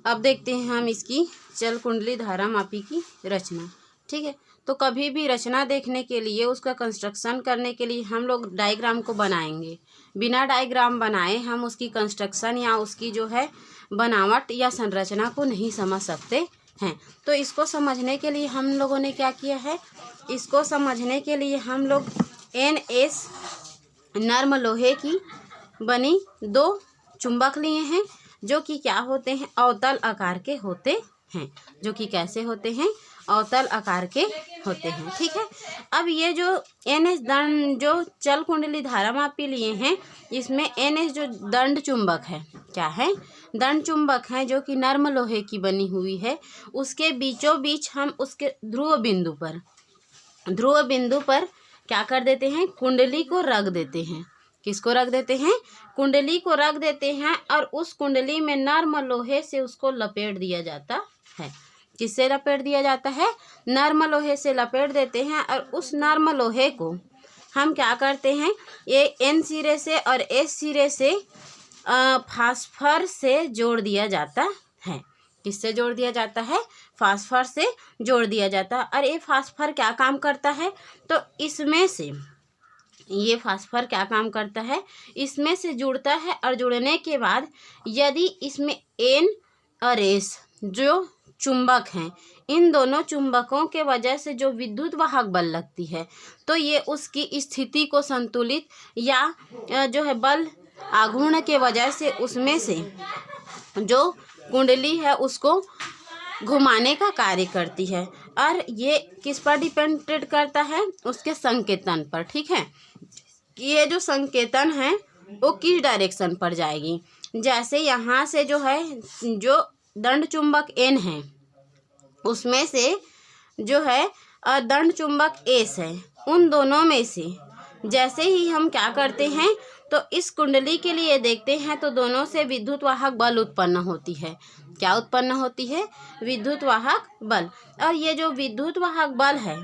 अब देखते हैं हम इसकी चल कुंडली धारा मापी की रचना। ठीक है, तो कभी भी रचना देखने के लिए, उसका कंस्ट्रक्शन करने के लिए हम लोग डायग्राम को बनाएंगे। बिना डायग्राम बनाए हम उसकी कंस्ट्रक्शन या उसकी जो है बनावट या संरचना को नहीं समझ सकते हैं। तो इसको समझने के लिए हम लोगों ने क्या किया है, इसको समझने के लिए हम लोग NS नर्म लोहे की बनी 2 चुंबक लिए हैं, जो कि क्या होते हैं, अवतल आकार के होते हैं। जो कि कैसे होते हैं, अवतल आकार के होते हैं। ठीक है, अब ये जो NS दंड जो चल कुंडली धारा मापी लिए हैं, इसमें NS जो दंड चुंबक है, क्या है, दंड चुंबक है, जो कि नर्म लोहे की बनी हुई है। उसके बीचों बीच हम उसके ध्रुव बिंदु पर क्या कर देते हैं, कुंडली को रख देते हैं। किसको रख देते हैं, कुंडली को रख देते हैं, और उस कुंडली में नर्म लोहे से उसको लपेट दिया जाता है। किससे लपेट दिया जाता है, नर्म लोहे से लपेट देते हैं। और उस नर्म लोहे को हम क्या करते हैं, ये N सिरे से और S सिरे से फास्फर से जोड़ दिया जाता है। किससे जोड़ दिया जाता है, फास्फर से जोड़ दिया जाता है। और ये फास्फर क्या काम करता है, तो इसमें से ये फास्फर क्या काम करता है, इसमें से जुड़ता है। और जुड़ने के बाद यदि इसमें N और S जो चुंबक हैं, इन दोनों चुंबकों के वजह से जो विद्युत वाहक बल लगती है, तो ये उसकी स्थिति को संतुलित या जो है बल आघूर्ण के वजह से उसमें से जो कुंडली है उसको घुमाने का कार्य करती है। और ये किस पर डिपेंडेड करता है, उसके संकेतन पर। ठीक है, कि ये जो संकेतन है वो किस डायरेक्शन पर जाएगी। जैसे यहाँ से जो है, जो दंड चुंबक N है, उसमें से जो है दंड चुंबक S है, उन दोनों में से जैसे ही हम क्या करते हैं, तो इस कुंडली के लिए देखते हैं, तो दोनों से विद्युत वाहक बल उत्पन्न होती है। क्या उत्पन्न होती है, विद्युत वाहक बल। और ये जो विद्युत वाहक बल है,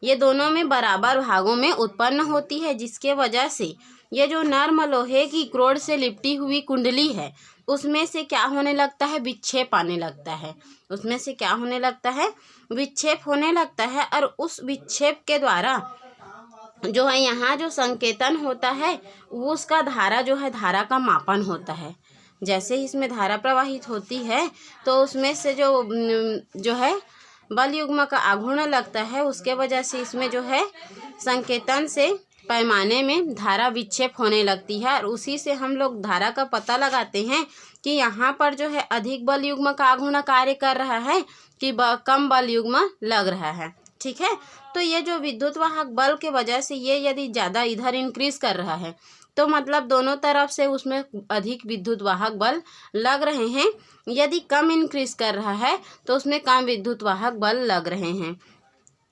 ये दोनों में बराबर भागों में उत्पन्न होती है, जिसके वजह से ये जो नर्म लोहे की क्रोड से लिपटी हुई कुंडली है, उसमें से क्या होने लगता है, विक्षेप आने लगता है। उसमें से क्या होने लगता है, विक्षेप होने लगता है। और उस विक्षेप के द्वारा जो है यहाँ जो संकेतन होता है, वो उसका धारा जो है, धारा का मापन होता है। जैसे ही इसमें धारा प्रवाहित होती है, तो उसमें से जो है बल युग्म का आघूर्ण लगता है, उसके वजह से इसमें जो है संकेतन से पैमाने में धारा विक्षेप होने लगती है। और उसी से हम लोग धारा का पता लगाते हैं कि यहाँ पर जो है अधिक बल युग्म का आघूर्ण कार्य कर रहा है कि कम बल युग्म लग रहा है। ठीक है, तो ये जो विद्युत वाहक बल के वजह से ये यदि ज़्यादा इधर इंक्रीज कर रहा है, तो मतलब दोनों तरफ से उसमें अधिक विद्युत वाहक बल लग रहे हैं। यदि कम इंक्रीज कर रहा है, तो उसमें कम विद्युत वाहक बल लग रहे हैं।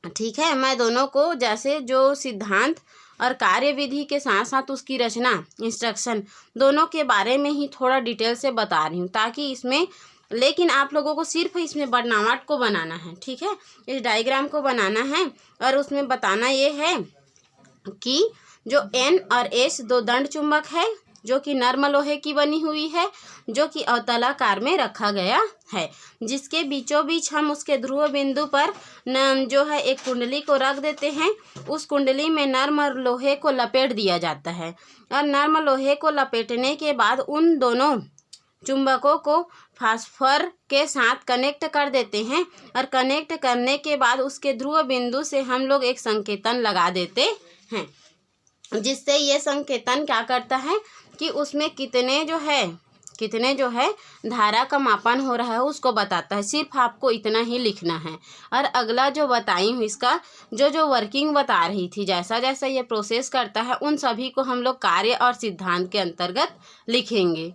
ठीक है, मैं दोनों को जैसे जो सिद्धांत और कार्यविधि के साथ साथ उसकी रचना, इंस्ट्रक्शन, दोनों के बारे में ही थोड़ा डिटेल से बता रही हूँ, ताकि इसमें, लेकिन आप लोगों को सिर्फ इसमें बनावट को बनाना है। ठीक है, इस डायग्राम को बनाना है, और उसमें बताना ये है कि जो N और S 2 दंड चुंबक है, जो कि नर्म लोहे की बनी हुई है, जो कि अवतलाकार में रखा गया है, जिसके बीचों बीच हम उसके ध्रुव बिंदु पर जो है एक कुंडली को रख देते हैं। उस कुंडली में नर्म लोहे को लपेट दिया जाता है। और नर्म लोहे को लपेटने के बाद उन दोनों चुंबकों को फास्फर के साथ कनेक्ट कर देते हैं। और कनेक्ट करने के बाद उसके ध्रुव बिंदु से हम लोग एक संकेतन लगा देते हैं, जिससे ये संकेतन क्या करता है कि उसमें कितने जो है धारा का मापन हो रहा है उसको बताता है। सिर्फ आपको इतना ही लिखना है। और अगला जो बताई हूँ, इसका जो वर्किंग बता रही थी, जैसा जैसा ये प्रोसेस करता है, उन सभी को हम लोग कार्य और सिद्धांत के अंतर्गत लिखेंगे।